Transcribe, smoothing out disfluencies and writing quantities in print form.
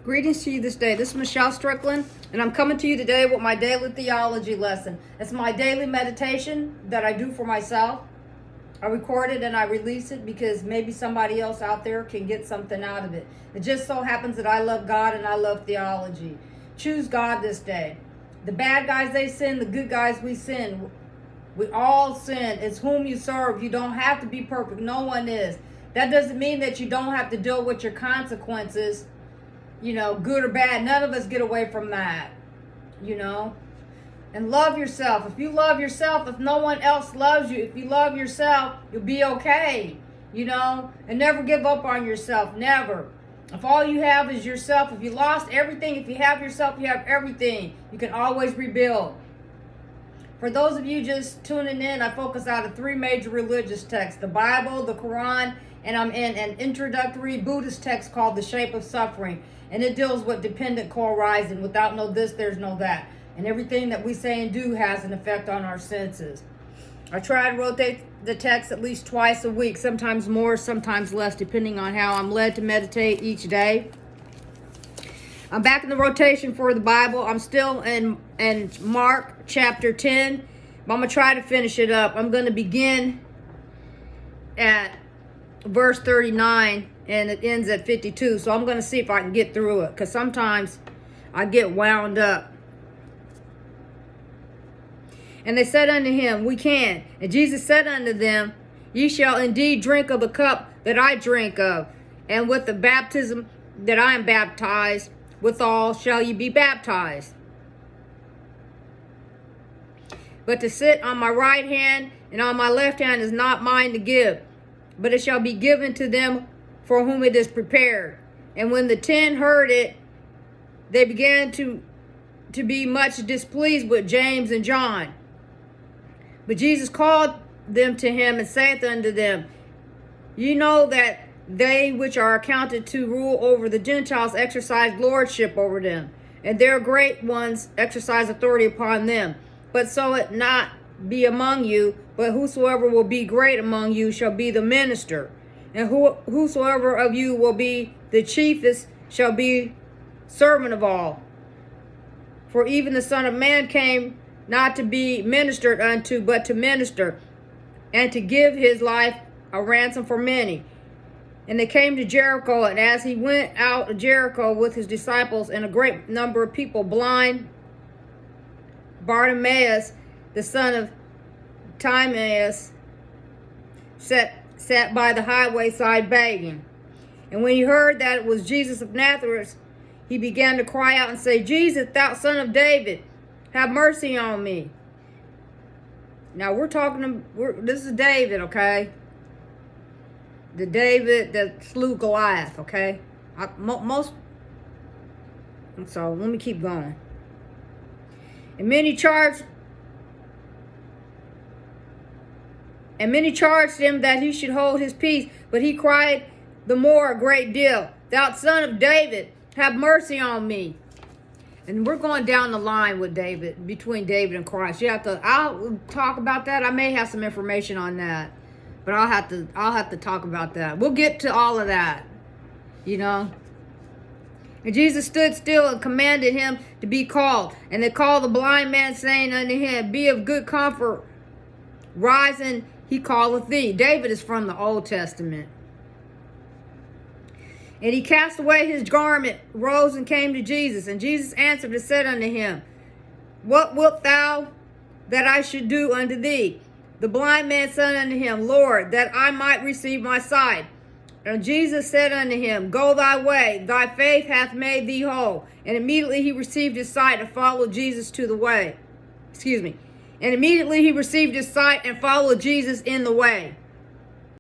Greetings to you this day. This is Michelle Strickland, and I'm coming to you today with my daily theology lesson. It's my daily meditation that I do for myself. I record it and I release it because maybe somebody else out there can get something out of it. It just so happens that I love God and I love theology. Choose God this day. The bad guys, they sin. The good guys, we sin. We all sin. It's whom you serve. You don't have to be perfect. No one is. That doesn't mean that you don't have to deal with your consequences, good or bad. None of us get away from that, And love yourself. If you love yourself, if no one else loves you, if you love yourself, you'll be okay, And never give up on yourself. Never. If all you have is yourself, if you lost everything, if you have yourself, you have everything. You can always rebuild. For those of you just tuning in, I focus out of 3 major religious texts: the Bible, the Quran, and I'm in an introductory Buddhist text called The Shape of Suffering. And it deals with dependent co-arising. Without no this, there's no that. And everything that we say and do has an effect on our senses. I try to rotate the text at least twice a week, sometimes more, sometimes less, depending on how I'm led to meditate each day. I'm back in the rotation for the Bible. I'm still in Mark chapter 10, but I'm going to try to finish it up. I'm going to begin at verse 39, and it ends at 52. So I'm going to see if I can get through it, because sometimes I get wound up. And they said unto him, We can. And Jesus said unto them, Ye shall indeed drink of the cup that I drink of, and with the baptism that I am baptized, withal shall ye be baptized. But to sit on my right hand and on my left hand is not mine to give, but it shall be given to them for whom it is prepared. And when the 10 heard it, they began to be much displeased with James and John. But Jesus called them to him and saith unto them, Ye know that they which are accounted to rule over the Gentiles exercise lordship over them, and their great ones exercise authority upon them. But so it not be among you, but whosoever will be great among you shall be the minister. And whosoever of you will be the chiefest shall be servant of all. For even the Son of Man came not to be ministered unto, but to minister, and to give his life a ransom for many. And they came to Jericho, and as he went out of Jericho with his disciples and a great number of people, blind Bartimaeus, the son of Timaeus, sat by the highway side begging. And when he heard that it was Jesus of Nazareth, he began to cry out and say, Jesus, thou son of David, have mercy on me. Now this is David, okay? The David that slew Goliath, okay? So let me keep going. And many charged him that he should hold his peace, but he cried the more a great deal, Thou son of David, have mercy on me. And we're going down the line with David, between David and Christ. I'll talk about that. I may have some information on that, but I'll have to talk about that. We'll get to all of that, And Jesus stood still and commanded him to be called. And they called the blind man, saying unto him, Be of good comfort, rise, and he calleth thee. David is from the Old Testament. And he cast away his garment, rose, and came to Jesus. And Jesus answered and said unto him, What wilt thou that I should do unto thee? The blind man said unto him, Lord, that I might receive my sight. And Jesus said unto him, Go thy way, thy faith hath made thee whole. And immediately he received his sight and followed Jesus to the way. And immediately he received his sight and followed Jesus in the way.